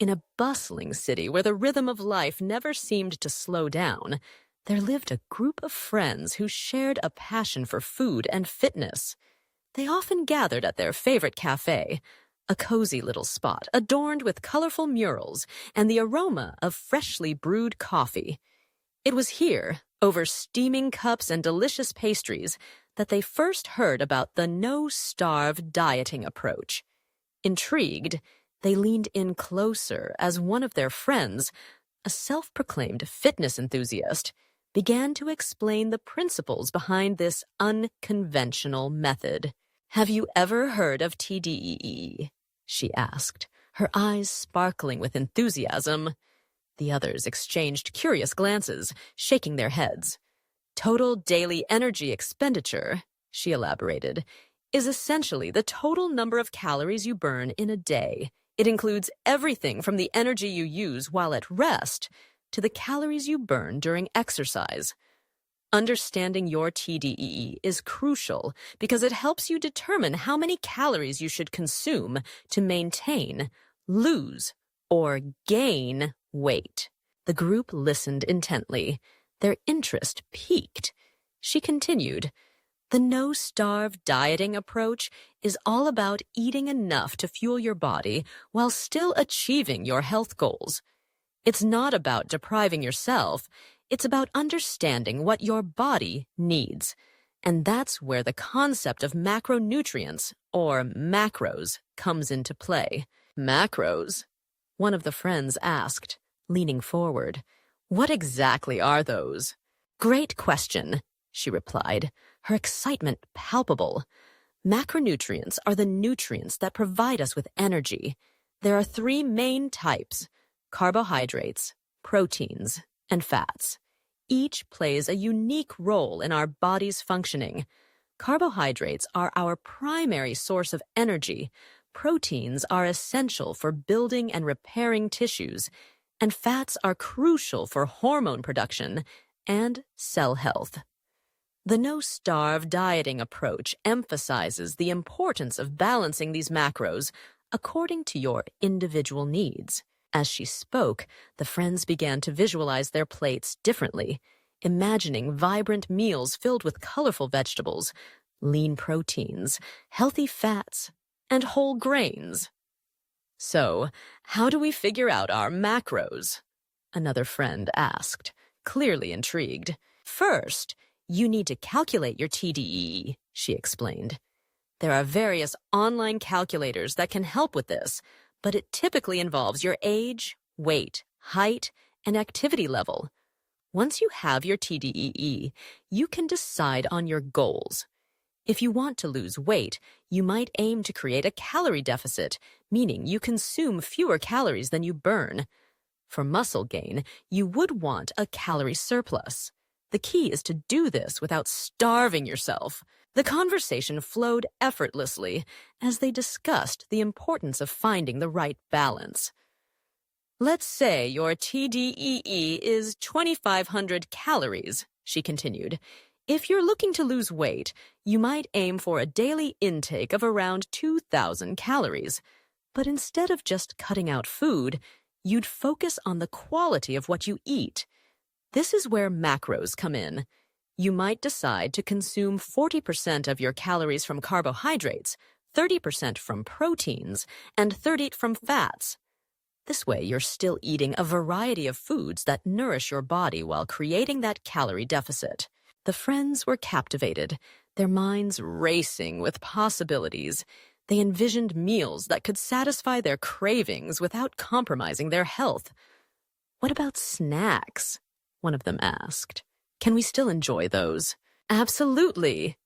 In a bustling city where the rhythm of life never seemed to slow down, there lived a group of friends who shared a passion for food and fitness. They often gathered at their favorite cafe, a cozy little spot adorned with colorful murals and the aroma of freshly brewed coffee. It was here, over steaming cups and delicious pastries, that they first heard about the no-starve dieting approach. Intrigued, they leaned in closer as one of their friends, a self-proclaimed fitness enthusiast, began to explain the principles behind this unconventional method. "Have you ever heard of TDEE?" she asked, her eyes sparkling with enthusiasm. The others exchanged curious glances, shaking their heads. "Total daily energy expenditure," she elaborated, "is essentially the total number of calories you burn in a day. It includes everything from the energy you use while at rest to the calories you burn during exercise. Understanding your TDEE is crucial because it helps you determine how many calories you should consume to maintain, lose, or gain weight." The group listened intently, their interest piqued. She continued, "The no-starve dieting approach is all about eating enough to fuel your body while still achieving your health goals. It's not about depriving yourself, it's about understanding what your body needs. And that's where the concept of macronutrients, or macros, comes into play." "Macros?" one of the friends asked, leaning forward. "What exactly are those?" "Great question," she replied, her excitement palpable. "Macronutrients are the nutrients that provide us with energy. There are three main types: carbohydrates, proteins, and fats. Each plays a unique role in our body's functioning. Carbohydrates are our primary source of energy. Proteins are essential for building and repairing tissues, and fats are crucial for hormone production and cell health. The no-starve dieting approach emphasizes the importance of balancing these macros according to your individual needs." As she spoke, the friends began to visualize their plates differently, imagining vibrant meals filled with colorful vegetables, lean proteins, healthy fats, and whole grains. "So, how do we figure out our macros?" another friend asked, clearly intrigued. "First, you need to calculate your TDEE," she explained. "There are various online calculators that can help with this, but it typically involves your age, weight, height, and activity level. Once you have your TDEE, you can decide on your goals. If you want to lose weight, you might aim to create a calorie deficit, meaning you consume fewer calories than you burn. For muscle gain, you would want a calorie surplus. The key is to do this without starving yourself." The conversation flowed effortlessly as they discussed the importance of finding the right balance. "Let's say your TDEE is 2,500 calories, she continued. "If you're looking to lose weight, you might aim for a daily intake of around 2,000 calories. But instead of just cutting out food, you'd focus on the quality of what you eat. This is where macros come in. You might decide to consume 40% of your calories from carbohydrates, 30% from proteins, and 30% from fats. This way, you're still eating a variety of foods that nourish your body while creating that calorie deficit." The friends were captivated, their minds racing with possibilities. They envisioned meals that could satisfy their cravings without compromising their health. "What about snacks?" one of them asked. "Can we still enjoy those?" "Absolutely,"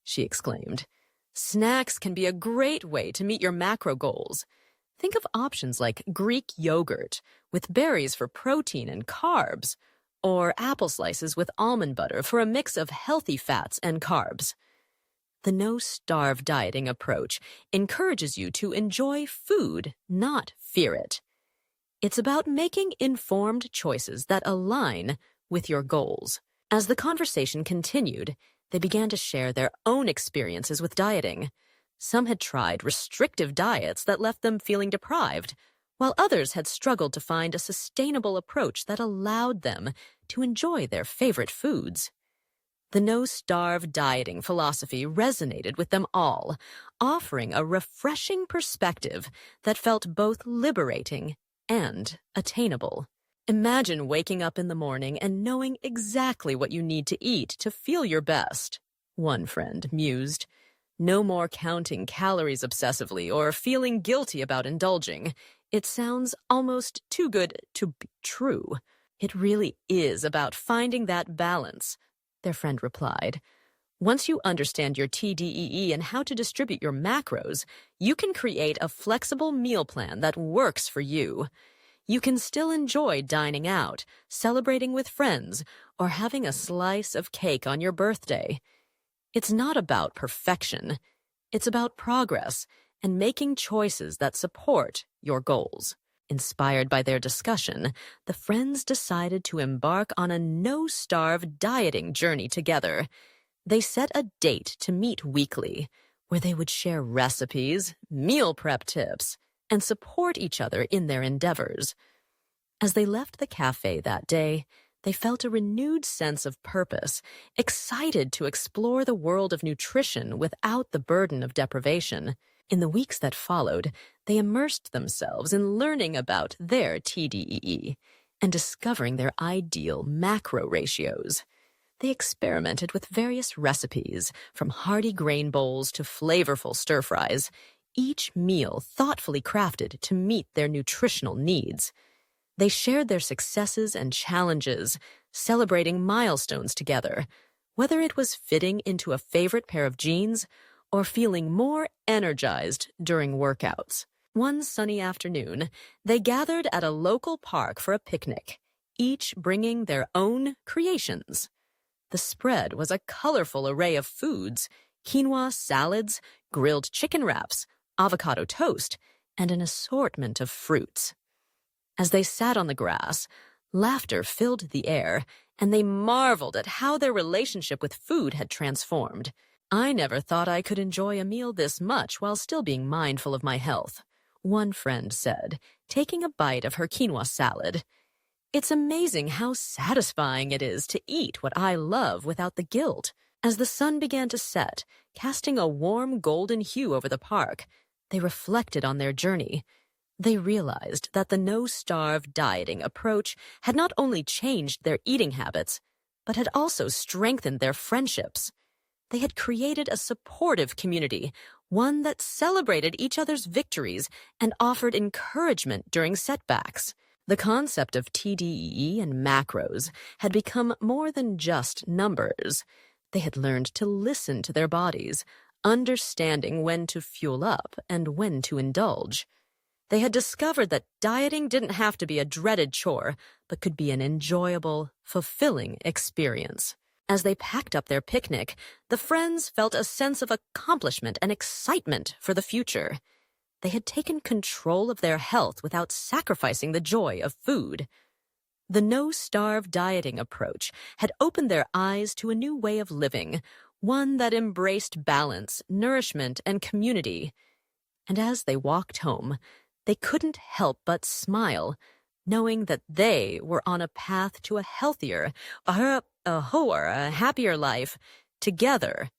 she exclaimed. "Snacks can be a great way to meet your macro goals. Think of options like Greek yogurt with berries for protein and carbs, or apple slices with almond butter for a mix of healthy fats and carbs." The no-starve dieting approach encourages you to enjoy food, not fear it. It's about making informed choices that align with your goals. As the conversation continued, they began to share their own experiences with dieting. Some had tried restrictive diets that left them feeling deprived, while others had struggled to find a sustainable approach that allowed them to enjoy their favorite foods. The no-starve dieting philosophy resonated with them all, offering a refreshing perspective that felt both liberating and attainable. Imagine waking up in the morning and knowing exactly what you need to eat to feel your best, one friend mused. No more counting calories obsessively or feeling guilty about indulging. It sounds almost too good to be true. It really is about finding that balance, their friend replied. Once you understand your TDEE and how to distribute your macros, you can create a flexible meal plan that works for you. You can still enjoy dining out, celebrating with friends, or having a slice of cake on your birthday. It's not about perfection. It's about progress and making choices that support your goals. Inspired by their discussion, the friends decided to embark on a no-starve dieting journey together. They set a date to meet weekly, where they would share recipes, meal prep tips, and support each other in their endeavors. As they left the cafe that day, they felt a renewed sense of purpose, excited to explore the world of nutrition without the burden of deprivation. In the weeks that followed, they immersed themselves in learning about their TDEE and discovering their ideal macro ratios. They experimented with various recipes, from hearty grain bowls to flavorful stir-fries, each meal thoughtfully crafted to meet their nutritional needs. They shared their successes and challenges, celebrating milestones together, whether it was fitting into a favorite pair of jeans or feeling more energized during workouts. One sunny afternoon, they gathered at a local park for a picnic, each bringing their own creations. The spread was a colorful array of foods: quinoa salads, grilled chicken wraps, avocado toast, and an assortment of fruits. As they sat on the grass, laughter filled the air, and they marveled at how their relationship with food had transformed. I never thought I could enjoy a meal this much while still being mindful of my health, one friend said, taking a bite of her quinoa salad. It's amazing how satisfying it is to eat what I love without the guilt. As the sun began to set, casting a warm golden hue over the park, they reflected on their journey. They realized that the no-starve dieting approach had not only changed their eating habits, but had also strengthened their friendships. They had created a supportive community, one that celebrated each other's victories and offered encouragement during setbacks. The concept of TDEE and macros had become more than just numbers. They had learned to listen to their bodies, understanding when to fuel up and when to indulge. They had discovered that dieting didn't have to be a dreaded chore, but could be an enjoyable, fulfilling experience. As they packed up their picnic, the friends felt a sense of accomplishment and excitement for the future. They had taken control of their health without sacrificing the joy of food. The no-starve dieting approach had opened their eyes to a new way of living, one that embraced balance, nourishment, and community. And as they walked home, they couldn't help but smile, knowing that they were on a path to a healthier, a happier life together